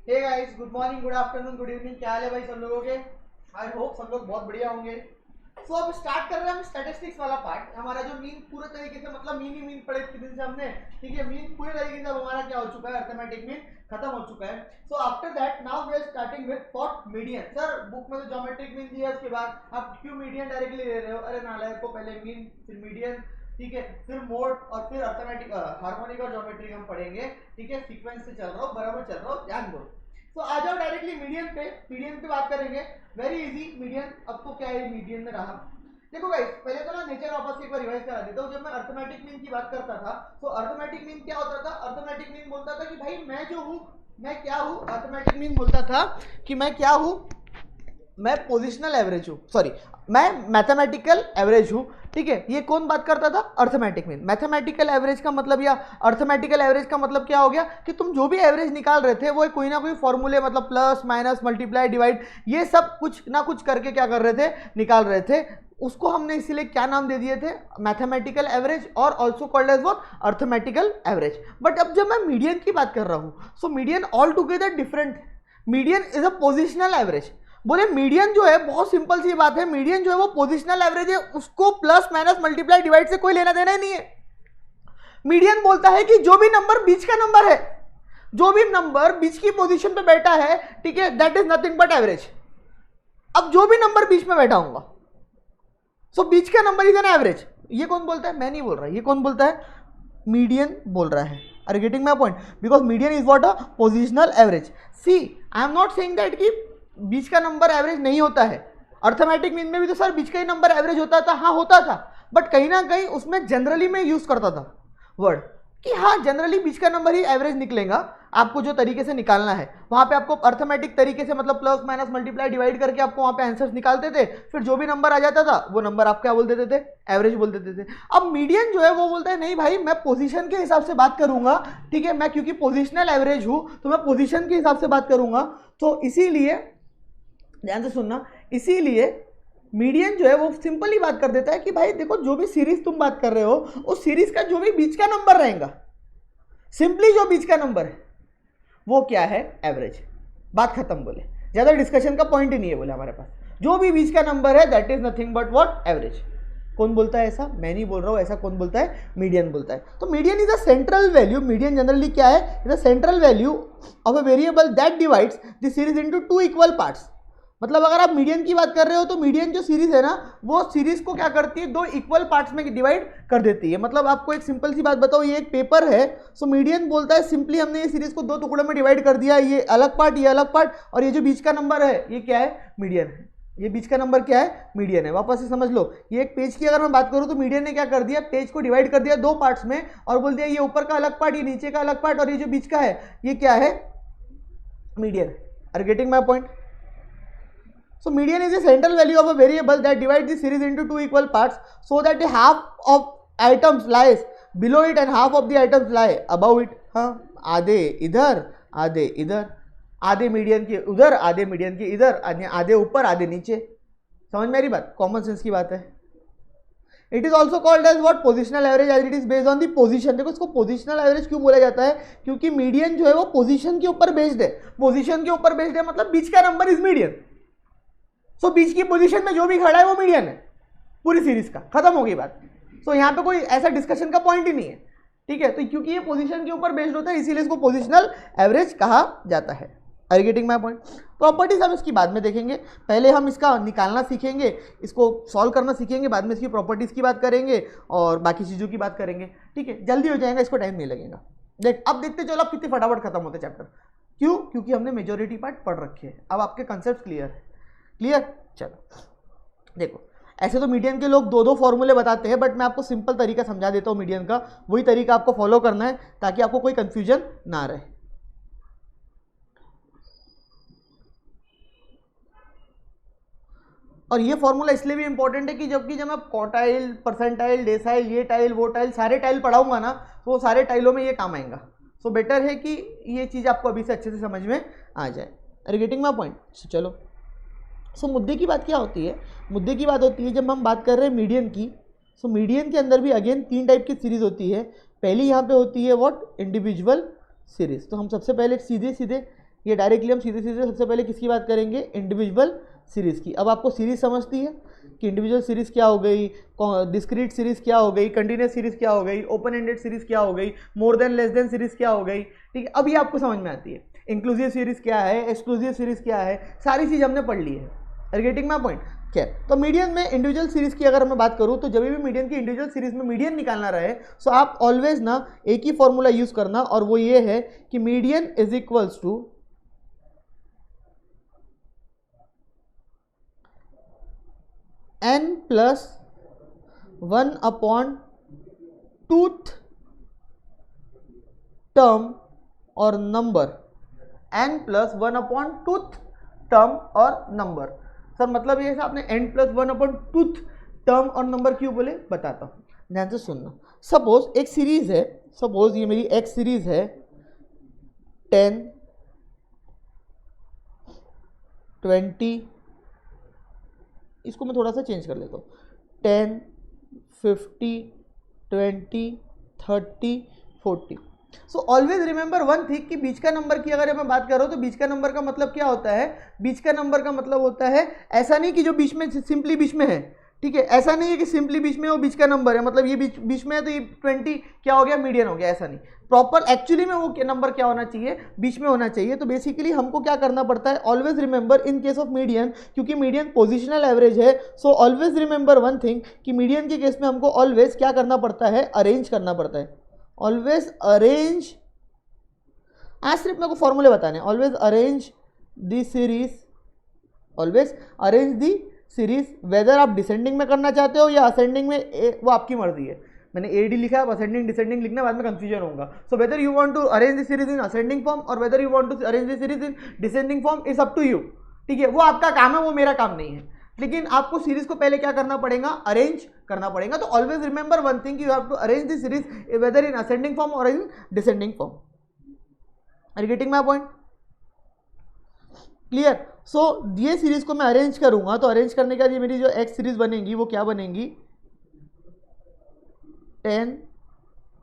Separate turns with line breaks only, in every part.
हे guys, good morning, good afternoon, good evening. क्या हाल है भाई सब लोगों के? आई होप सब लोग बहुत बढ़िया होंगे। सो अब स्टार्ट कर रहे हैं हम स्टैटिस्टिक्स वाला पार्ट। हमारा जो मीन पूरे तरीके से मतलब मीन ही मीन पढ़े इतने दिन से हमने, ठीक है। मीन पूरे तरीके से अब हमारा क्या हो चुका है, अर्थमेटिक मीन खत्म हो चुका है। So after that now we are starting with what median. Sir book में तो ज्योमेट्रिक मीन दिया है, उसके बाद आप क्यों मीडियन डायरेक्टली ले रहे हो? अरे नालायक को, पहले मीन फिर मीडियन, ठीक है, फिर मोड और फिर अर्थमेटिक हार्मोनिक और ज्योमेट्रिक हम पढ़ेंगे, ठीक है। सीक्वेंस से चल रहा हूँ, बराबर चल रहा हूँ, ध्यान दो। तो आ जाओ डायरेक्टली मीडियन पे। मीडियन पे बात करेंगे, वेरी इजी मीडियन। अब तो क्या है मीडियन में रहा, देखो गाइस, पहले तो ना नेचर वापस से एक बार रिवाइज करा देता हूँ। जब मैं अर्थमेटिक मीन की बात करता था तो अर्थमेटिक मीन क्या होता था? अर्थमेटिक मीन बोलता था कि भाई मैं जो हूँ, मैं क्या हूँ। अर्थमेटिक मीन बोलता था कि मैं क्या हूँ, मैं पोजिशनल एवरेज हूँ, सॉरी मैं मैथमेटिकल एवरेज हूँ, ठीक है। ये कौन बात करता था? Arithmetic mean. मैथमेटिकल एवरेज का मतलब या अर्थमेटिकल एवरेज का मतलब क्या हो गया कि तुम जो भी एवरेज निकाल रहे थे वो कोई ना कोई फॉर्मूले, मतलब प्लस माइनस मल्टीप्लाई डिवाइड, ये सब कुछ ना कुछ करके क्या कर रहे थे, निकाल रहे थे। उसको हमने इसीलिए क्या नाम दे दिए थे? मैथमेटिकल एवरेज, और also called as what? Arithmetical average. But अब जब मैं मीडियन की बात कर रहा हूँ, so median all together different. Median is a positional average. बोले मीडियन जो है, बहुत सिंपल सी बात है, मीडियन जो है वो पोजिशनल एवरेज है, उसको प्लस माइनस मल्टीप्लाई डिवाइड से कोई लेना देना ही नहीं है। मीडियन बोलता है कि जो भी नंबर बीच का नंबर है, जो भी नंबर बीच की पोजीशन पे बैठा है, ठीक है, that is nothing but average. अब जो भी नंबर बीच में बैठा होगा, सो बीच का नंबर इज एन एवरेज। ये कौन बोलता है? मैं नहीं बोल रहा, ये कौन बोलता है? मीडियन बोल रहा है। Are getting my point? Because median is what? A positional average. See, I am not saying that कि बीच का नंबर एवरेज नहीं होता है। अर्थमेटिक मीन में भी तो सर बीच का ही नंबर एवरेज होता था, हाँ होता था, बट कहीं ना कहीं उसमें जनरली मैं यूज करता था वर्ड कि हाँ जनरली बीच का नंबर ही एवरेज निकलेगा। आपको जो तरीके से निकालना है वहां पे आपको अर्थमेटिक तरीके से, मतलब प्लस माइनस मल्टीप्लाई डिवाइड करके आपको वहां पे आंसर्स निकालते थे। फिर जो भी नंबर आ जाता था वो नंबर आप क्या बोल देते थे? एवरेज बोल देते थे। अब मीडियन जो है वो बोलता है नहीं भाई, मैं पोजीशन के हिसाब से बात करूंगा, ठीक है। मैं क्योंकि पोजिशनल एवरेज हूं तो मैं पोजिशन के हिसाब से बात करूंगा। तो इसीलिए ध्यान से सुनना, इसीलिए मीडियन जो है वो सिंपली बात कर देता है कि भाई देखो, जो भी सीरीज तुम बात कर रहे हो उस सीरीज का जो भी बीच का नंबर रहेगा, सिंपली जो बीच का नंबर है वो क्या है? एवरेज। बात खत्म। बोले ज्यादा डिस्कशन का पॉइंट ही नहीं है, बोले हमारे पास जो भी बीच का नंबर है that is nothing but what? Average. कौन बोलता है ऐसा? मैं नहीं बोल रहा हूं, ऐसा कौन बोलता है? मीडियन बोलता है। तो median is a central value. Median generally क्या है? Is a central value of a variable that divides the series into two equal parts. मतलब अगर आप मीडियन की बात कर रहे हो तो मीडियन जो सीरीज है ना, वो सीरीज को क्या करती है? दो इक्वल पार्ट्स में डिवाइड कर देती है। मतलब आपको एक सिंपल सी बात बताओ, ये एक पेपर है, सो मीडियन बोलता है सिंपली हमने ये सीरीज को दो टुकड़ों में डिवाइड कर दिया, ये अलग पार्ट, ये अलग पार्ट, और ये जो बीच का नंबर है ये क्या है? मीडियन है। ये बीच का नंबर क्या है? मीडियन है। वापस से समझ लो, ये एक पेज की अगर मैं बात करूं तो मीडियन ने क्या कर दिया? पेज को डिवाइड कर दिया दो पार्ट्स में और बोल दिया ये ऊपर का अलग पार्ट, ये नीचे का अलग पार्ट, और ये जो बीच का है ये क्या है? Median. Are getting my point? So median is a central value of a variable that divides the series into two equal parts so that the half of items lies below it and half of the items lie above it. हाँ, आधे इधर आधे इधर, आधे median के उधर आधे median के इधर, आधे ऊपर आधे नीचे। समझ मेरी बात? कॉमन सेंस की बात है। It is also called as what? Positional average, as it is based on the position. देखो इसको पोजिशनल एवरेज क्यों बोला जाता है? क्योंकि मीडियन जो है वो पोजीशन के ऊपर बेस्ड है। पोजीशन के ऊपर बेस्ड है मतलब बीच का नंबर इज मीडियन। सो बीच की पोजीशन में जो भी खड़ा है वो मीडियन है पूरी सीरीज का। खत्म हो गई बात। सो यहाँ पे कोई ऐसा डिस्कशन का पॉइंट ही नहीं है, ठीक है। तो क्योंकि ये पोजीशन के ऊपर बेस्ड होता है इसीलिए इसको पोजिशनल एवरेज कहा जाता है। Are you getting my point? Properties हम इसकी बाद में देखेंगे, पहले हम इसका निकालना सीखेंगे, इसको सॉल्व करना सीखेंगे, बाद में इसकी प्रॉपर्टीज की बात करेंगे और बाकी चीज़ों की बात करेंगे, ठीक है। जल्दी हो जाएगा, इसको टाइम नहीं लगेगा। देख अब देखते चलो अब कितने फटाफट खत्म होते चैप्टर। क्यों? क्योंकि हमने मेजोरिटी पार्ट पढ़ रखे हैं। अब आपके कंसेप्ट क्लियर है। क्लियर? चलो देखो, ऐसे तो मीडियन के लोग दो दो फॉर्मूले बताते हैं, बट मैं आपको सिंपल तरीका समझा देता हूँ मीडियन का। वही तरीका आपको फॉलो करना है ताकि आपको कोई कंफ्यूजन ना रहे। और ये फॉर्मूला इसलिए भी इंपॉर्टेंट है कि जब मैं क्वार्टाइल, परसेंटाइल, डेसाइल, ये टाइल वो टाइल सारे टाइल पढ़ाऊंगा ना, तो वो सारे टाइलों में ये काम आएगा। सो बेटर है कि ये चीज़ आपको अभी से अच्छे से समझ में आ जाए। Are getting my point? चलो, सो मुद्दे की बात क्या होती है? मुद्दे की बात होती है जब हम बात कर रहे हैं मीडियन की। सो मीडियन के अंदर भी अगेन तीन टाइप की सीरीज होती है। पहली यहाँ पे होती है व्हाट? Individual series. तो हम सबसे पहले सीधे सीधे ये डायरेक्टली हम सीधे सीधे सबसे पहले किसकी बात करेंगे, इंडिविजुअल सीरीज की। अब आपको सीरीज समझती है कि इंडिविजुअल सीरीज क्या हो गई, डिस्क्रीट सीरीज क्या हो गई, कंटिन्यूस सीरीज क्या हो गई, ओपन एंडेड सीरीज क्या हो गई, more than less than series क्या हो गई, ठीक है। अब ये आपको समझ में आती है। इंक्लूसिव सीरीज क्या है, एक्सक्लूसिव सीरीज क्या है, सारी चीज हमने पढ़ ली है। Are getting my point. खैर, तो मीडियन में इंडिविजुअल सीरीज की अगर मैं बात करूं तो जब भी मीडियन की इंडिविजुअल सीरीज में मीडियन निकालना रहे सो आप ऑलवेज ना एक ही फॉर्मूला यूज करना, और वो ये है कि median is equals to n plus 1 upon tooth term और number, n plus 1 upon tooth term और नंबर। सर मतलब ये आपने n plus 1 upon tooth term और नंबर क्यों बोले, बताता हूँ, ध्यान से सुनना। सपोज एक सीरीज है, सपोज ये मेरी एक सीरीज है 10, 20, इसको मैं थोड़ा सा चेंज कर लेता हूँ, 10, 50, 20, 30, 40। So always remember one thing कि बीच का नंबर की अगर मैं बात करूँ तो बीच का नंबर का मतलब क्या होता है, बीच का नंबर का मतलब होता है ऐसा नहीं कि जो बीच में सिंपली बीच में है, ठीक है, ऐसा नहीं है कि सिंपली बीच में वो बीच का नंबर है, मतलब ये बीच में है तो ये 20 क्या हो गया, मीडियन हो गया, ऐसा नहीं। प्रॉपर एक्चुअली में वो नंबर क्या होना चाहिए, बीच में होना चाहिए। तो बेसिकली हमको क्या करना पड़ता है, always remember in case of median, क्योंकि मीडियन पोजिशनल एवरेज है, so always remember one thing कि मीडियन के केस में हमको ऑलवेज क्या करना पड़ता है, अरेंज करना पड़ता है। ऑलवेज अरेंज, आज सिर्फ मेरे को फॉर्मूले बताने, always arrange the series, always arrange the series, whether आप डिसेंडिंग में करना चाहते हो या असेंडिंग में, वो आपकी मर्जी है। मैंने एडी लिखा है, असेंडिंग डिसेंडिंग लिखना, बाद में कंफ्यूजन होगा। So whether you want to arrange the series in ascending form और whether you want to arrange the series in descending form, is up to you, ठीक है, वो आपका काम है, वो मेरा काम नहीं है। लेकिन आपको सीरीज को पहले क्या करना पड़ेगा, अरेंज करना पड़ेगा। तो always remember one thing, you have to arrange the series whether in ascending form और in descending form. Are you getting my point, clear. So ये सीरीज को मैं अरेंज करूंगा, तो अरेंज करने के बाद ये मेरी जो एक्स सीरीज बनेगी वो क्या बनेगी, 10,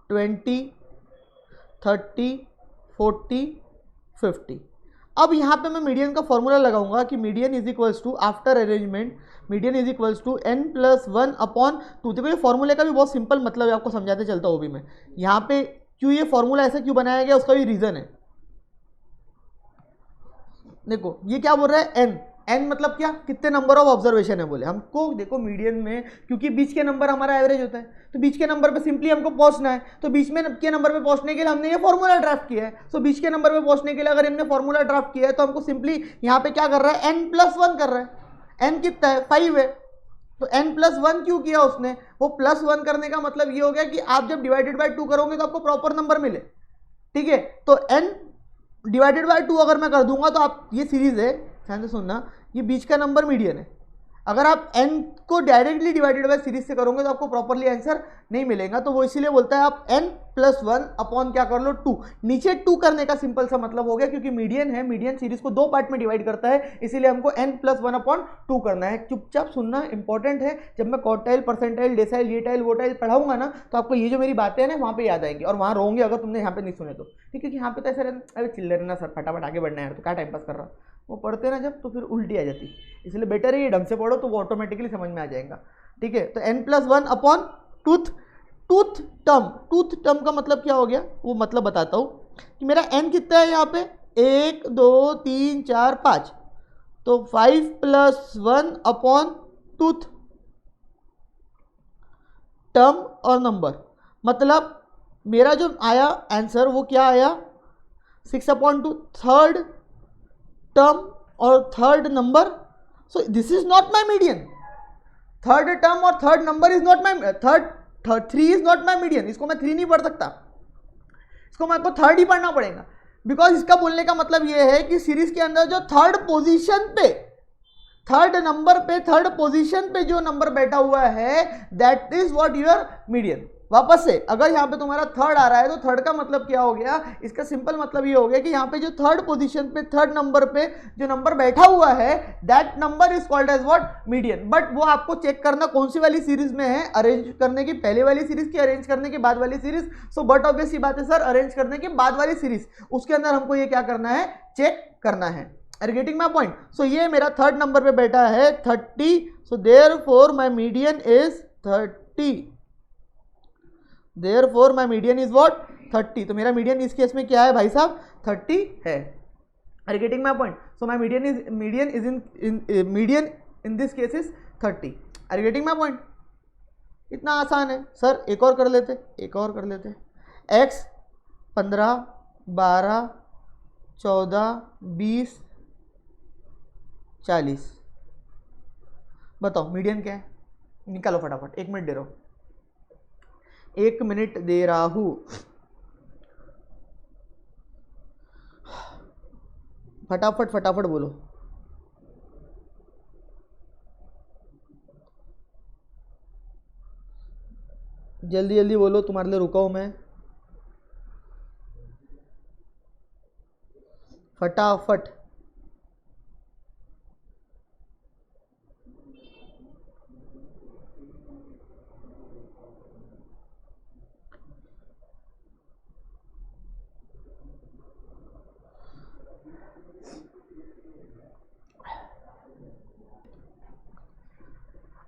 20, 30, 40, 50। अब यहाँ पे मैं मीडियन का फॉर्मूला लगाऊंगा कि median is equals to, after arrangement median is equals to n plus 1 upon 2। देखो ये फॉर्मूले का भी बहुत सिंपल मतलब है, आपको समझाते चलता हूँ भी मैं। यहाँ पे क्यों ये फॉर्मूला ऐसा क्यों बनाया गया, उसका भी रीजन है। देखो ये क्या बोल रहा है, n मतलब क्या, कितने नंबर ऑफ ऑब्जर्वेशन है बोले हमको। देखो मीडियन में क्योंकि बीच के नंबर हमारा एवरेज होता है, तो बीच के नंबर पे सिंपली हमको पहुंचना है, तो बीच में के नंबर पे पहुंचने के लिए हमने ये फॉर्मूला ड्राफ्ट किया है। सो बीच के नंबर पे पहुंचने के लिए अगर हमने फॉर्मूला ड्राफ्ट किया है तो हमको सिंपली यहाँ पे क्या कर रहा है, n प्लस 1 कर रहा है। n कितना है, 5 है, तो n प्लस 1 क्यों किया उसने, वो प्लस 1 करने का मतलब ये हो गया कि आप जब डिवाइडेड बाय 2 करोगे तो आपको प्रॉपर नंबर मिले, ठीक है। तो n डिवाइडेड बाय 2 अगर मैं कर दूंगा तो आप, ये सीरीज है, ध्यान से सुनना, ये बीच का नंबर मीडियन है। अगर आप n को डायरेक्टली डिवाइडेड बाय सीरीज से करोगे तो आपको प्रॉपरली आंसर नहीं मिलेगा। तो वो इसीलिए बोलता है आप n प्लस 1 अपॉन क्या कर लो 2, नीचे 2 करने का सिंपल सा मतलब हो गया, क्योंकि मीडियन है, मीडियन सीरीज को 2 पार्ट में डिवाइड करता है, इसीलिए हमको n प्लस 1 अपॉन 2 करना है। चुपचाप सुनना, इंपॉर्टेंट है। जब मैं क्वार्टाइल, परसेंटाइल, डेसाइल, ये टाइल वो टाइल पढ़ाऊंगा ना तो आपको ये जो मेरी बातें हैं ना वहाँ पे याद आएंगी, और वहाँ रोंगे अगर तुमने यहाँ पे नहीं सुने तो, ठीक है। यहाँ पे तो ऐसा रहना, अरे चिल्ले रहना सर, फटाफट आगे बढ़ना है यार, तो क्या टाइम पास कर रहा, वो पढ़ते ना जब तो फिर उल्टी आ जाती, इसलिए बेटर है ये ढंग से पढ़ो तो वो ऑटोमेटिकली समझ में आ जाएगा, ठीक है। तो n plus 1 upon tooth, tooth term का मतलब क्या हो गया, वो मतलब बताता हूँ कि मेरा n कितना है यहाँ पे, 1, 2, 3, 4, 5, तो 5 प्लस 1 अपॉन टूथ टर्म और नंबर, मतलब मेरा जो आया आंसर वो क्या आया, 6 अपॉन 2, थर्ड टर्म और third number. So this is not my median, third term और third number is not my, third 3 is not my median, इसको मैं 3 नहीं पढ़ सकता, इसको मैं को थर्ड ही पढ़ना पड़ेगा। बिकॉज इसका बोलने का मतलब ये है कि सीरीज के अंदर जो थर्ड पोजीशन पे, थर्ड नंबर पे, थर्ड पोजीशन पे जो नंबर बैठा हुआ है that is what your median. वापस से अगर यहाँ पे तुम्हारा थर्ड आ रहा है तो थर्ड का मतलब क्या हो गया, इसका सिंपल मतलब ये हो गया कि यहाँ पे जो थर्ड पोजीशन पे, थर्ड नंबर पे जो नंबर बैठा हुआ है that number is called as what, median. But वो आपको चेक करना कौन सी वाली सीरीज में है, अरेंज करने की पहले वाली सीरीज की अरेंज करने के बाद वाली सीरीज। सो बट ऑब्वियस सी बात है सर, अरेंज करने के बाद वाली सीरीज, उसके अंदर हमको ये क्या करना है, चेक करना है। Are getting my point? So ये मेरा थर्ड नंबर पे बैठा है 30, so therefore my median is 30, therefore my median is what 30। तो मेरा मीडियन इस केस में क्या है भाई साहब 30 है। Are getting my point? So my median in this case is 30। Are getting my point? इतना आसान है सर, एक और कर लेते, x 15 12 14 20 40, बताओ मीडियन क्या है? निकालो फटाफट, 1 मिनट दे रहा हूँ, 1 मिनट दे रहा हूँ, फटाफट बोलो। जल्दी बोलो, तुम्हारे लिए रुका हूं मैं, फटाफट।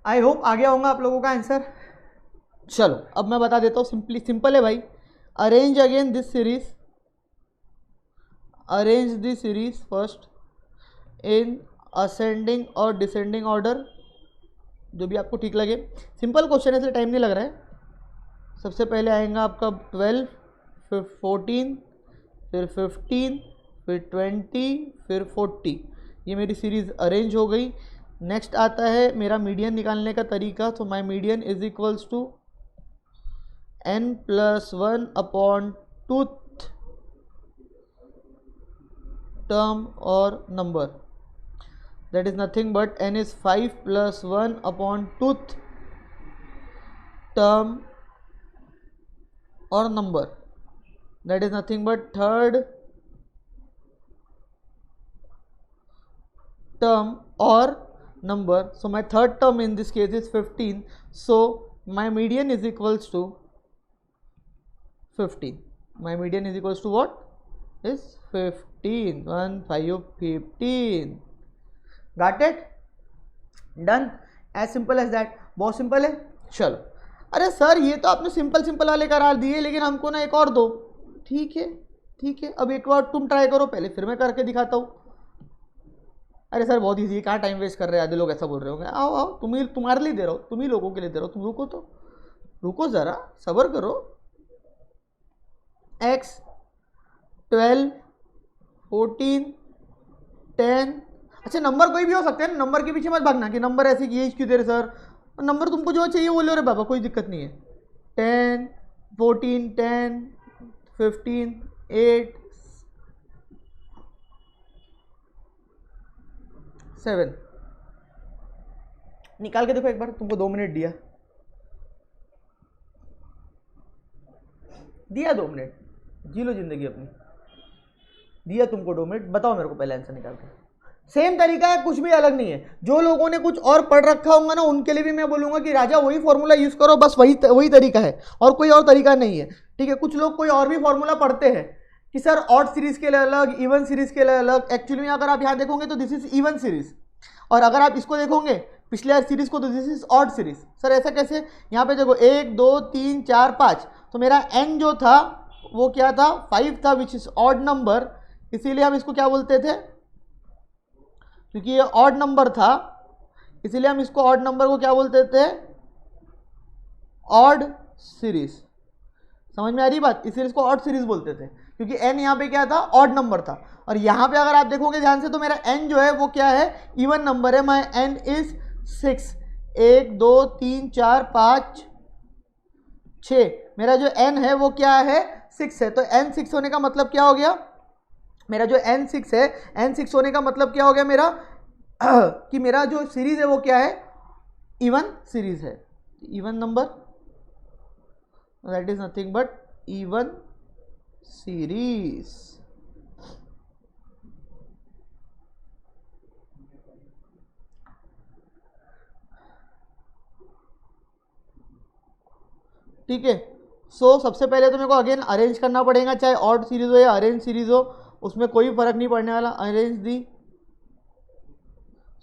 आई होप आ गया होगा आप लोगों का आंसर। चलो अब मैं बता देता हूँ, सिंपल है भाई। Arrange again this series, arrange this series first in ascending और डिसेंडिंग ऑर्डर, जो भी आपको ठीक लगे। सिंपल क्वेश्चन है इसलिए टाइम नहीं लग रहा है। सबसे पहले आएगा आपका 12, फिर 14, फिर 15, फिर 20, फिर 40। ये मेरी सीरीज अरेंज हो गई। नेक्स्ट आता है मेरा मीडियन निकालने का तरीका। तो my median is equals to n+1 upon tooth term और number, that is nothing but n is 5+1 upon tooth term or number, that is nothing but third term or number. So my third term in this case is 15, so my median is equals to 15. My median is equals to what? Is 15. 1 5 15. Got it? Done? As simple as that. बहुत simple है। चलो, अरे sir ये तो आपने simple वाले करा दिए, लेकिन हमको ना एक और दो। ठीक है, अब एक बार तुम ट्राई करो पहले, फिर मैं करके दिखाता हूँ। अरे सर बहुत ईजी है, कहाँ टाइम वेस्ट कर रहे हैं, आधे लोग ऐसा बोल रहे होंगे। आओ तुम्हारे लिए दे रहा हूँ, तुम्ही लोगों के लिए दे रहा हूँ, तुम रुको ज़रा, सब्र करो। x 12 14 10, अच्छा नंबर कोई भी हो सकता है ना, नंबर के पीछे मत भागना कि नंबर ऐसे कि ये क्यों दे रहे सर, नंबर तुमको जो चाहिए वो ले रहे बाबा, कोई दिक्कत नहीं है। 10 14 10 15 8 7, निकाल के देखो एक बार, तुमको 2 मिनट दिया 2 मिनट, जी लो जिंदगी अपनी, दिया तुमको 2 मिनट, बताओ मेरे को पहले आंसर निकाल के। सेम तरीका है, कुछ भी अलग नहीं है। जो लोगों ने कुछ और पढ़ रखा होगा ना, उनके लिए भी मैं बोलूंगा कि राजा वही फॉर्मूला यूज करो, बस वही तरीका है और कोई और तरीका नहीं है। ठीक है, कुछ लोग कोई और भी फॉर्मूला पढ़ते हैं कि सर ऑड सीरीज के लिए अलग, इवन सीरीज के लिए अलग। एक्चुअली में अगर आप यहाँ देखोगे तो दिस इज इवन सीरीज, और अगर आप इसको देखोगे पिछले सीरीज को तो this is odd series. Sir ऐसा कैसे? यहाँ पे देखो 1 2 3 4 5, तो मेरा n जो था वो क्या था 5 था, विच इज ऑड नंबर, इसीलिए हम इसको क्या बोलते थे, क्योंकि ये ऑड नंबर था इसीलिए हम इसको ऑड नंबर को क्या बोलते थे, ऑड सीरीज। समझ में आ रही बात? इस सीरीज को ऑड सीरीज बोलते थे क्योंकि n यहाँ पे क्या था, ऑड नंबर था। और यहाँ पे अगर आप देखोगे ध्यान से तो मेरा n जो है वो क्या है, इवन नंबर है। माई n इज 6, 1 2 3 4 5 6, मेरा जो n है वो क्या है 6 है। तो n 6 होने का मतलब क्या हो गया, मेरा जो n 6 है, n 6 होने का मतलब क्या हो गया मेरा कि मेरा जो सीरीज है वो क्या है, इवन सीरीज है। Even number, that is nothing but even series. ठीक है, सो सबसे पहले तो मेरे को अगेन अरेंज करना पड़ेगा, चाहे ऑड सीरीज हो या अरेंज सीरीज हो। उसमें कोई फर्क नहीं पड़ने वाला. Arrange the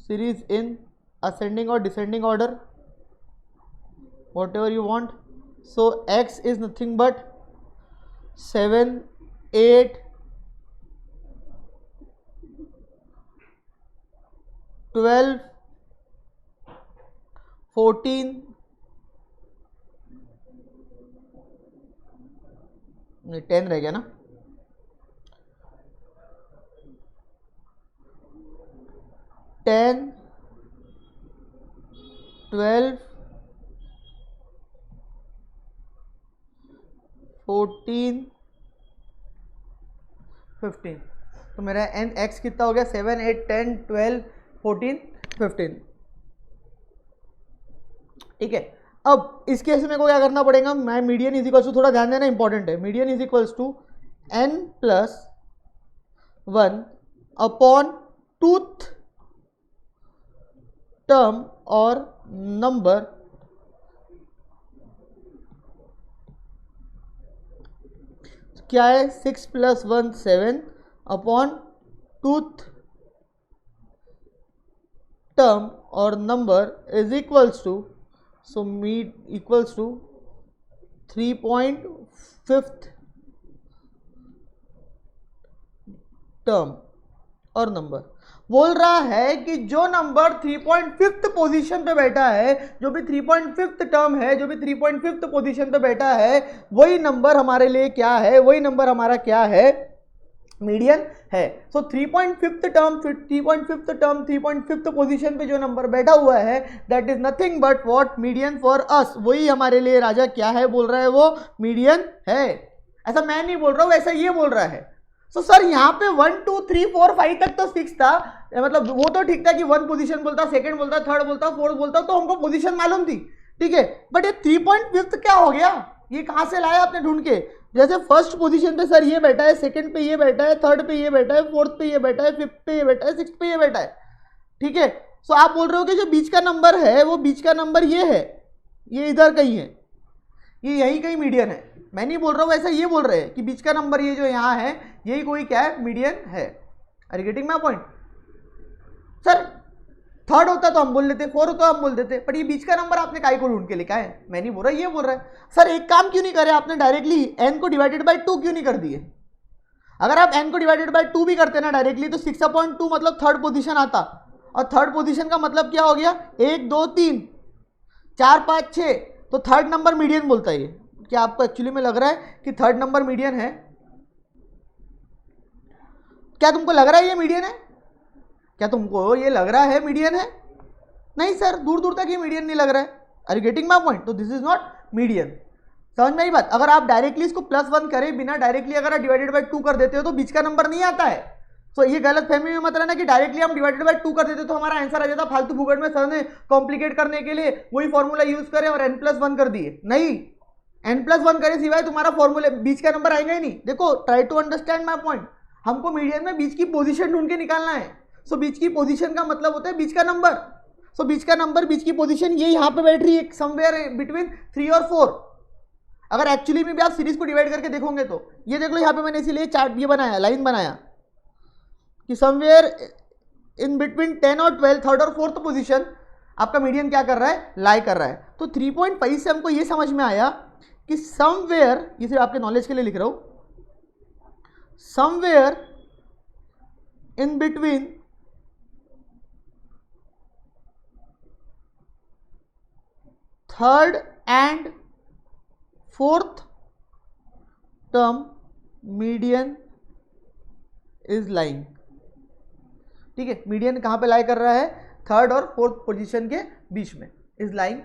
series in ascending और descending order, whatever you want. So x is nothing but 7, 8, 12, 14, नहीं 10 रह गया ना, 10, 12, 14, 15. तो मेरा एन एक्स कितना हो गया 7, 8, 10, 12, 14, 15. ठीक है. अब इस केस में को क्या करना पड़ेगा, मैं मीडियन इज इक्वल्स टू, थोड़ा ध्यान देना इंपॉर्टेंट है, median is equals to n plus 1 upon tooth term और नंबर क्या है 6 प्लस 1 7 अपॉन टूथ टर्म और number is equals to, so meet equals to 3.5 term और नंबर. बोल रहा है कि जो नंबर 3.5 पोजीशन पे बैठा है, जो भी 3.5 टर्म है, जो भी 3.5 पोजीशन पे बैठा है, वही नंबर हमारे लिए क्या है, वही नंबर हमारा क्या है, मीडियन है. सो 3.5 टर्म 3.5 पोजीशन पे जो नंबर बैठा हुआ है, that is nothing but what, median for us. वही हमारे लिए राजा क्या है बोल रहा है, वो मीडियन है. ऐसा मैं नहीं बोल रहा हूं, ऐसा ये बोल रहा है. सो सर यहाँ पे 1 2 3 4 5 तक तो फिक्स था, मतलब वो तो ठीक था कि 1 पोजीशन बोलता, सेकंड बोलता, थर्ड बोलता, फोर्थ बोलता, तो हमको पोजीशन मालूम थी. ठीक है. बट ये 3.5 क्या हो गया, ये कहां से लाया आपने ढूंढ के. जैसे फर्स्ट पोजीशन पे सर ये बैठा है, सेकंड पे ये बैठा है, थर्ड पे ये बैठा है, फोर्थ पे ये बैठा है, फिफ्थ पे ये बैठा है, सिक्स्थ पे ये बैठा है. ठीक है. सो आप बोल रहे हो कि जो बीच का नंबर है, वो बीच का नंबर ये है, ये इधर कहीं है, ये यही कहीं मीडियन है. मैं नहीं बोल रहा हूँ, ऐसा ये बोल रहे हैं कि बीच का नंबर ये जो यहाँ है, यही कोई क्या है, मीडियन है. Are you getting my point. Sir third होता तो हम बोल लेते, फोर्थ होता हम बोल देते, पर ये बीच का नंबर आपने काहे को ढूंढ के लिखा है. मैं नहीं बोल रहा, ये बोल रहा है. सर एक काम क्यों नहीं करे आपने, डायरेक्टली n को डिवाइडेड बाय 2 क्यों नहीं कर दिए. अगर आप n को डिवाइडेड बाय 2 भी करते ना डायरेक्टली, तो 6/2 मतलब थर्ड पोजीशन आता, और थर्ड पोजीशन का मतलब क्या हो गया, 1 2 3 4 5 6, तो थर्ड नंबर मीडियन बोलता है. ये क्या आपको एक्चुअली में लग रहा है कि थर्ड नंबर मीडियन है? क्या तुमको लग रहा है ये मीडियन है? क्या तुमको ये लग रहा है मीडियन है? नहीं सर, दूर दूर तक ये मीडियन नहीं लग रहा है. Are you getting my point. तो दिस इज नॉट मीडियन. समझ में आई बात. अगर आप डायरेक्टली इसको +1 करें, बिना डायरेक्टली अगर आप डिवाइडेड बाय 2 कर देते हो, तो बीच का नंबर नहीं आता है. तो ये गलत फहमी में मत रहना कि डायरेक्टली हम डिवाइडेड बाय 2 कर देते तो हमारा आंसर आ जाता. फालतू फुकट में सर ने कॉम्प्लिकेट करने के लिए वही फॉर्मूला यूज करे और n+1 कर दिए. नहीं, n+1 करे सिवाय तुम्हारा फॉर्मूले बीच का नंबर आएगा ही नहीं. देखो, try to understand my point. हमको मीडियन में बीच की पोजीशन ढूंढ के निकालना है. सो बीच की पोजीशन का मतलब होता है बीच का नंबर. सो बीच का नंबर, बीच की पोजीशन ये यहाँ पे बैठ रही है समवेयर बिटवीन 3 और 4. अगर एक्चुअली में भी आप सीरीज को डिवाइड करके देखोगे तो ये देख लो, यहाँ पे मैंने इसीलिए चार्ट ये बनाया, लाइन बनाया कि समवेयर इन बिटवीन 10 और 12, थर्ड और फोर्थ पोजीशन आपका मीडियन क्या कर रहा है, लाई कर रहा है. तो 3.5 से हमको ये समझ में आया कि समवेयर, ये सिर्फ आपके नॉलेज के लिए लिख रहा हूं, somewhere in between third and fourth term median is lying. ठीक है. मीडियन कहां पे लाई कर रहा है, थर्ड और फोर्थ पोजीशन के बीच में, इज लाइंग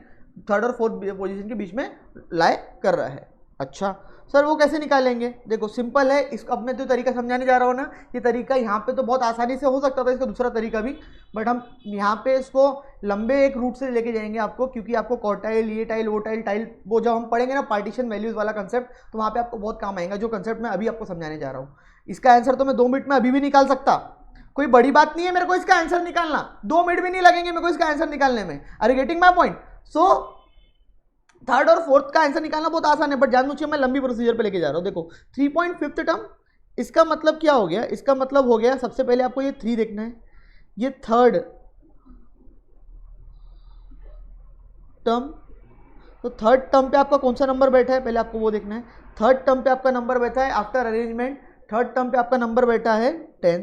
थर्ड और फोर्थ पोजीशन के बीच में लाई कर रहा है. अच्छा सर वो कैसे निकालेंगे. देखो सिंपल है. इसको अब मैं जो तरीका समझाने जा रहा हूँ ना, ये तरीका यहाँ पे तो बहुत आसानी से हो सकता था, इसका दूसरा तरीका भी, बट हम यहाँ पे इसको लंबे एक रूट से लेके जाएंगे आपको, क्योंकि आपको क्वार्टाइल, ये टाइल, वो टाइल, टाइल, वो जब हम पढ़ेंगे ना पार्टीशन वैल्यूज वाला कंसेप्ट, तो वहाँ पे आपको बहुत काम आएगा, जो कंसेप्ट मैं अभी आपको समझाने जा रहा हूँ. इसका आंसर तो मैं 2 मिनट में अभी भी निकाल सकता, कोई बड़ी बात नहीं है मेरे को इसका आंसर निकालना. 2 मिनट भी नहीं लगेंगे मेरे को इसका आंसर निकालने में. Are you getting my point. So third और फोर्थ का आंसर निकालना बहुत आसान है, बट जानबूझ के मैं लंबी प्रोसीजर पे लेके जा रहा हूँ. देखो 3.5 टर्म इसका मतलब क्या हो गया, इसका मतलब हो गया सबसे पहले आपको ये 3 देखना है, ये थर्ड टर्म, तो थर्ड टर्म पे आपका कौन सा नंबर बैठा है पहले आपको वो देखना है। थर्ड टर्म पे आपका नंबर बैठा है आफ्टर अरेंजमेंट, थर्ड टर्म पे आपका नंबर बैठा है 10।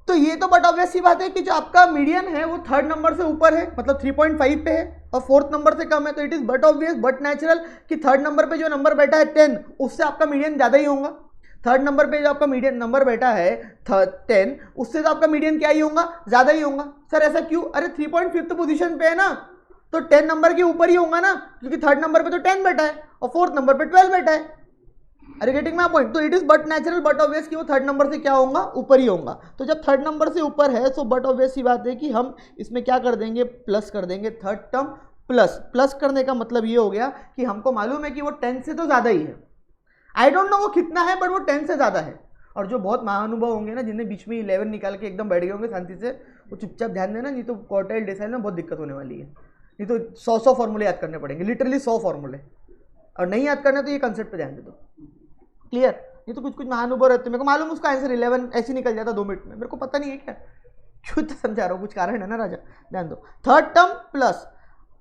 तो ये तो बट ऑब्वियस सी बात है कि जो आपका मीडियन है वो थर्ड नंबर से ऊपर है, मतलब 3.5 पे है, और फोर्थ नंबर से कम है, तो it is but obvious but natural कि थर्ड नंबर पे जो नंबर बैठा है 10 उससे आपका मीडियन ज़्यादा ही होगा। थर्ड नंबर पे जो आपका मीडियन नंबर बैठा है 10 उससे तो आपका मीडियन क्या ही होगा, ज़्यादा ही होगा। सर ऐसा क्यों, अरे 3.5 पोजीशन पे है ना, तो 10 नंबर के ऊपर ही होगा ना, क्योंकि थर्ड नंबर पे तो 10 बैठा है और फोर्थ नंबर पे 12 बैठा है। अरे गेटिंग माय पॉइंट, तो it is but natural but obvious कि वो थर्ड नंबर से क्या होगा, ऊपर ही होगा। तो जब थर्ड नंबर से ऊपर है सो बट ऑब्वियस ही बात है कि हम इसमें क्या कर देंगे, प्लस कर देंगे थर्ड टर्म। प्लस करने का मतलब ये हो गया कि हमको मालूम है कि वो 10 से तो ज़्यादा ही है। आई डोंट नो वो कितना है बट वो 10 से ज़्यादा है। और जो बहुत महानुभव होंगे ना, जिन्हें बीच में 11 निकाल के एकदम बैठ गए होंगे शांति से, वो चुपचाप ध्यान देना, नहीं तो क्वार्टाइल डिसाइल में बहुत दिक्कत होने वाली है। नहीं तो 100 फॉर्मूले याद करने पड़ेंगे, लिटरली 100 फॉर्मूले, और नहीं याद करना तो ये कंसेप्ट पे ध्यान दे दो। क्लियर, ये तो कुछ महानुभव रहते, मेरे को मालूम उसका आंसर 11 ऐसे निकल जाता 2 मिनट में, मेरे को पता नहीं है क्या, क्यों तो समझा रहा हूँ, कुछ कारण है ना राजा, ध्यान दो। थर्ड टर्म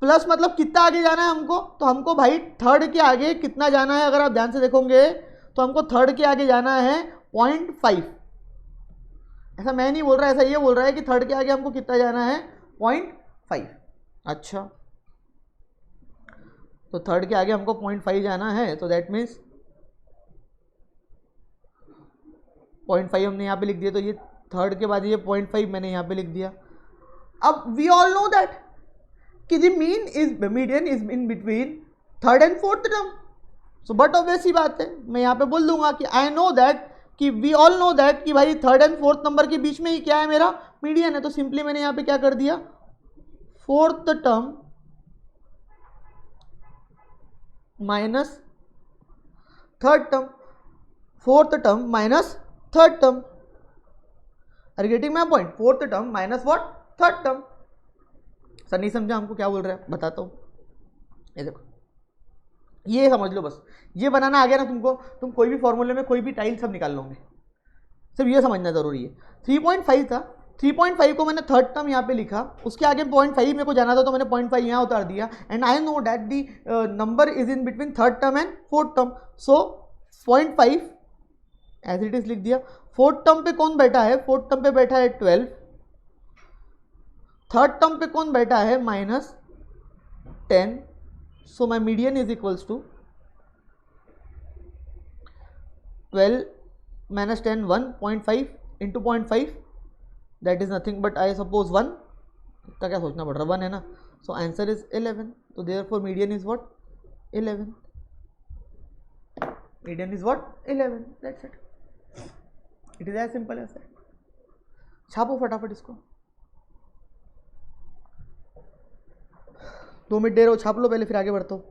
प्लस मतलब कितना आगे जाना है हमको, तो हमको भाई थर्ड के आगे कितना जाना है, अगर आप ध्यान से देखोगे तो हमको थर्ड के आगे जाना है 0.5। ऐसा मैं नहीं बोल रहा, ऐसा ये बोल रहा है कि थर्ड के आगे हमको कितना जाना है 0.5। अच्छा, तो थर्ड के आगे हमको 0.5 जाना है, तो दैट मीन्स 0.5 हमने यहाँ पे लिख दिया, तो ये थर्ड के बाद ये 0.5 मैंने यहाँ पे लिख दिया। अब वी ऑल नो दैट कि the median is in between third and fourth term, so but obvious ही बात है, मैं यहाँ पे बोल दूंगा कि आई नो दैट कि वी ऑल नो दैट कि भाई थर्ड एंड फोर्थ नंबर के बीच में ही क्या है, मेरा मीडियन है। तो सिंपली मैंने यहाँ पे क्या कर दिया, fourth term minus third term, fourth term minus third term. Are you getting my point, fourth term minus what, third term. Sir नहीं समझा हमको क्या बोल रहे हैं, बताता हूँ। ये देखो, ये समझ लो बस, ये बनाना आ गया ना तुमको, तुम कोई भी फॉर्मूले में कोई भी टाइल सब निकाल लोगे, सिर्फ ये समझना जरूरी है। 3.5 था, 3.5 को मैंने थर्ड टर्म यहाँ पे लिखा, उसके आगे 0.5 मेरे को जाना था, तो मैंने 0.5 यहाँ उतार दिया, and I know that the number is in between third term and fourth term, so 0.5 as it is लिख दिया। फोर्थ टर्म पे कौन बैठा है, फोर्थ टर्म पे बैठा है 12, थर्ड टर्म पे कौन बैठा है -10, so my median is equals to 12 minus 10 1.5 into 0.5, that is nothing but I suppose 1, इतना क्या सोचना पड़ रहा, 1 है ना, so answer is 11, so therefore median is what, 11, median is what, 11, that's it, it is as simple as that। छापो फटाफट इसको, 2 minute दे रहे हो, छाप लो पहले फिर आगे बढ़ता हूँ।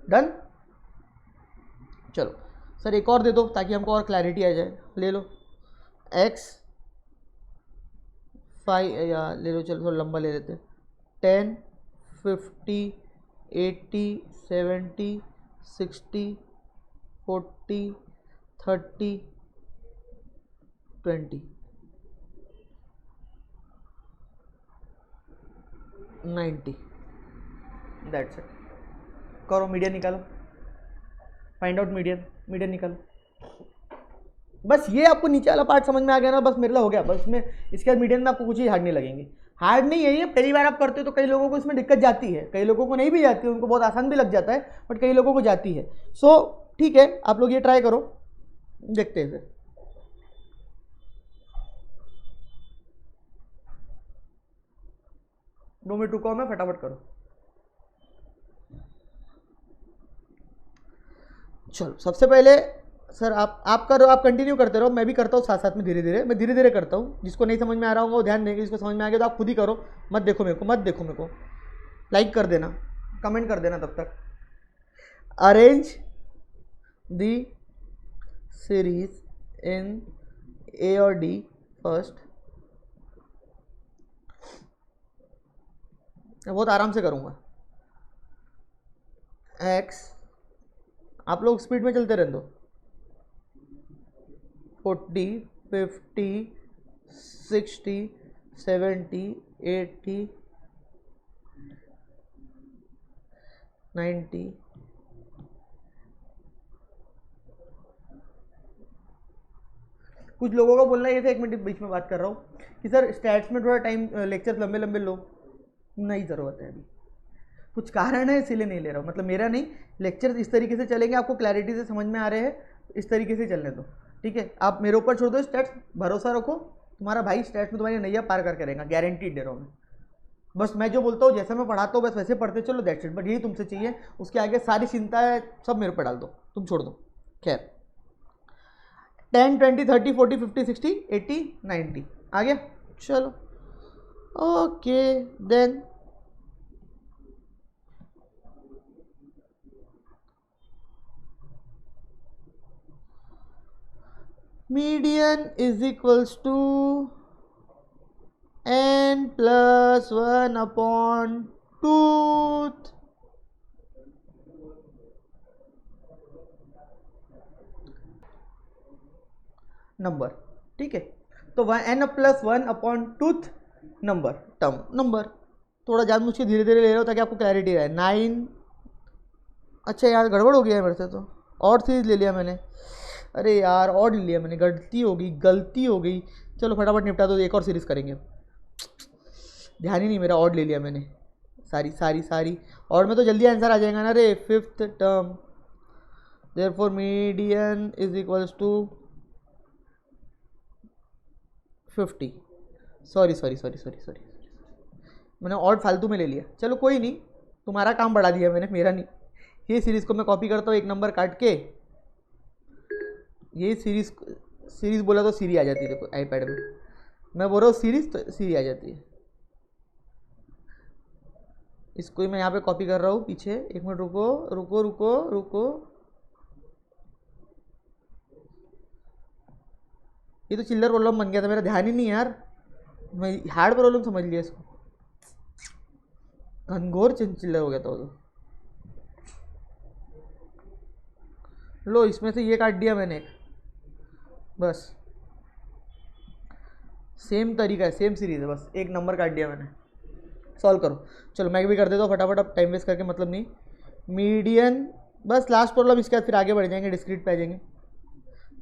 डन, चलो सर एक और दे दो ताकि हमको और क्लैरिटी आ जाए, ले लो x 5 या ले लो, चलो थोड़ा लंबा ले लेते हैं, 10 50 80 70 60 40 30 20 90, दैट्स इट। करो मीडियन निकालो, फाइंड आउट मीडियन निकालो। बस ये आपको नीचे वाला पार्ट समझ में आ गया ना, बस मेरे लिए हो गया, बस में इसके बाद मीडियन में आपको कुछ ही हार्ड नहीं लगेंगे। हार्ड नहीं है ये, पहली बार आप करते हो तो कई लोगों को इसमें दिक्कत जाती है, कई लोगों को नहीं भी जाती है, उनको बहुत आसान भी लग जाता है, बट कई लोगों को जाती है। सो ठीक है, आप लोग ये ट्राई करो, देखते हैं फिर। दो मिनट रुको, मैं फटाफट करो। चलो सबसे पहले सर आप करो, आप कंटिन्यू करते रहो, मैं भी करता हूँ साथ साथ में, धीरे धीरे मैं धीरे धीरे करता हूँ। जिसको नहीं समझ में आ रहा होगा वो ध्यान देंगे, जिसको समझ में आ गया तो आप खुद ही करो, मत देखो मेरे को, लाइक कर देना, कमेंट कर देना तब तक। अरेंज दी सीरीज इन ए और डी फर्स्ट, बहुत आराम से करूँगा। एक्स, आप लोग स्पीड में चलते रहने दो। 40, 50, 60, 70, 80, 90, कुछ लोगों का बोलना ये था, एक मिनट बीच में बात कर रहा हूँ कि सर स्टैट्स में थोड़ा टाइम लेक्चर लंबे लंबे लो, नहीं ज़रूरत है अभी, कुछ कारण है इसीलिए नहीं ले रहा हूँ। मतलब मेरा नहीं, लेक्चर इस तरीके से चलेंगे, आपको क्लैरिटी से समझ में आ रहे हैं, इस तरीके से चलने दो, ठीक है। आप मेरे ऊपर छोड़ दो स्टैट्स, भरोसा रखो, तुम्हारा भाई स्टैट्स में तुम्हारी नैया पार करके रहेगा, गारंटी दे रहा हूँ मैं। बस मैं जो बोलता हूँ, जैसा मैं पढ़ाता हूँ बस वैसे पढ़ते चलो, दैट्स इट। बट यही तुमसे चाहिए, उसके आगे सारी चिंता है सब मेरे पर डाल दो, तुम छोड़ दो। खैर 10, 20, 30, 40, 50, 60, 80, 90 आ गया, चलो okay then median is equals to n plus 1 upon tooth number, ठीक है। तो वह n plus 1 upon tooth number, term number. थोड़ा जानबूझ के धीरे धीरे ले रहा हूँ ताकि आपको क्लैरिटी रहे। 9, अच्छा यार गड़बड़ हो गया है मेरे से, तो और सीरीज ले लिया मैंने, अरे यार और ले लिया मैंने, गलती हो गई। चलो फटाफट निपटा दो, एक और सीरीज करेंगे। ध्यान ही नहीं मेरा, और ले लिया मैंने सारी और में तो जल्दी आंसर आ जाएगा ना रे। 5th term, therefore median is equals to 50। Sorry मैंने और फालतू में ले लिया, चलो कोई नहीं, तुम्हारा काम बढ़ा दिया मैंने, मेरा नहीं। ये सीरीज़ को मैं कॉपी करता हूँ, एक नंबर काट के, ये सीरीज़ बोला तो सीरी आ जाती है, देखो आईपैड में मैं बोल रहा हूँ सीरीज़, तो सीरी आ जाती है। इसको ही मैं यहाँ पे कॉपी कर रहा हूँ पीछे, एक मिनट रुको। ये तो चिल्लर प्रॉब्लम बन गया था, मेरा ध्यान ही नहीं यार, मैं हार्ड प्रॉब्लम समझ लिया इसको, घनघोर चिल्लर हो गया था वो तो। लो इसमें से ये काट दिया मैंने, बस सेम तरीका है, सेम सीरीज है, बस एक नंबर काट दिया मैंने। सॉल्व करो, चलो मैं भी कर देता हूँ फटाफट, अब टाइम वेस्ट करके मतलब नहीं। मीडियन, बस लास्ट प्रॉब्लम, इसके बाद फिर आगे बढ़ जाएंगे, डिस्क्रीट पे आ जाएंगे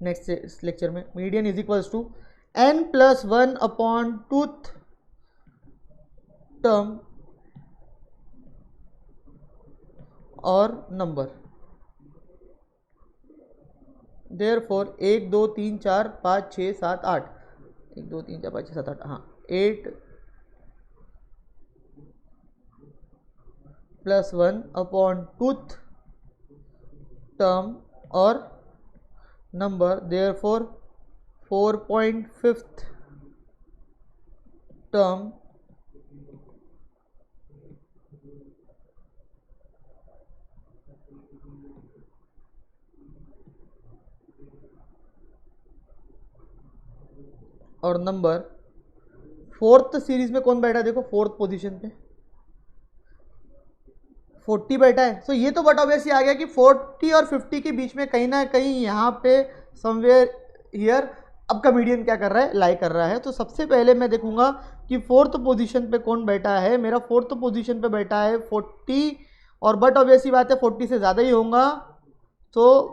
नेक्स्ट लेक्चर में। Median is equals to n plus 1 upon tooth term और नंबर, देयरफॉर 1 2 3 4 5 6 7 8, 1 2 3 4 5 6 7 8, हाँ 8 प्लस 1 अपॉन टूथ टर्म और नंबर, देयरफॉर 4.5th टर्म और नंबर। 4th सीरीज में कौन बैठा है, देखो 4th पोजीशन पे 40 बैठा है। सो ये तो बट ऑब्वियसली आ गया कि 40 और 50 के बीच में कहीं ना कहीं यहाँ पे समवेयर हियर अब का मीडियन क्या कर रहा है, लाई कर रहा है। तो सबसे पहले मैं देखूंगा कि 4th पोजीशन पे कौन बैठा है, मेरा 4th पोजीशन पे बैठा है 40, और बट ऑब्वियसली बात है 40 से ज़्यादा ही होगा, तो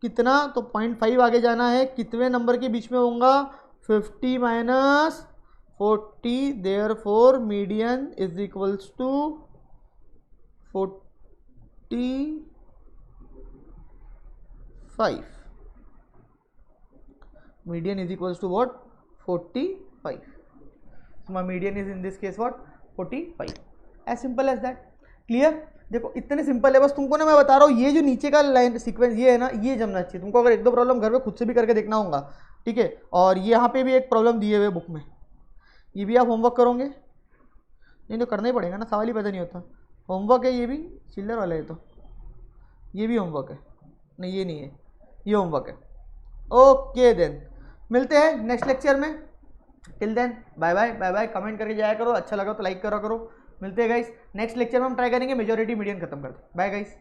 कितना, तो 0.5 आगे जाना है, कितने नंबर के बीच में होगा, 50 minus 40, therefore median is equals to 45, median is equals to what, 45, so my median is in this case what, 45, as simple as that, clear। देखो इतने सिंपल है, बस तुमको ना मैं बता रहा हूँ, ये जो नीचे का लाइन सीक्वेंस ये है ना, ये जमना चाहिए तुमको। अगर एक दो प्रॉब्लम घर में खुद से भी करके देखना होगा, ठीक है। और ये यहाँ पे भी एक प्रॉब्लम दिए हुए बुक में, ये भी आप होमवर्क करोगे, नहीं तो करना ही पड़ेगा ना, सवाल ही पैदा नहीं होता। होमवर्क है, ये भी चिल्लर वाला है, तो ये भी होमवर्क है, नहीं ये नहीं है, ये होमवर्क है, ओके देन मिलते हैं नेक्स्ट लेक्चर में। Till then bye bye bye bye. Comment करके जाया करो, अच्छा लगा तो लाइक करा करो। मिलते हैं गाइस नेक्स्ट लेक्चर में, हम ट्राई करेंगे मेजॉरिटी मीडियन खत्म कर दो। Bye guys.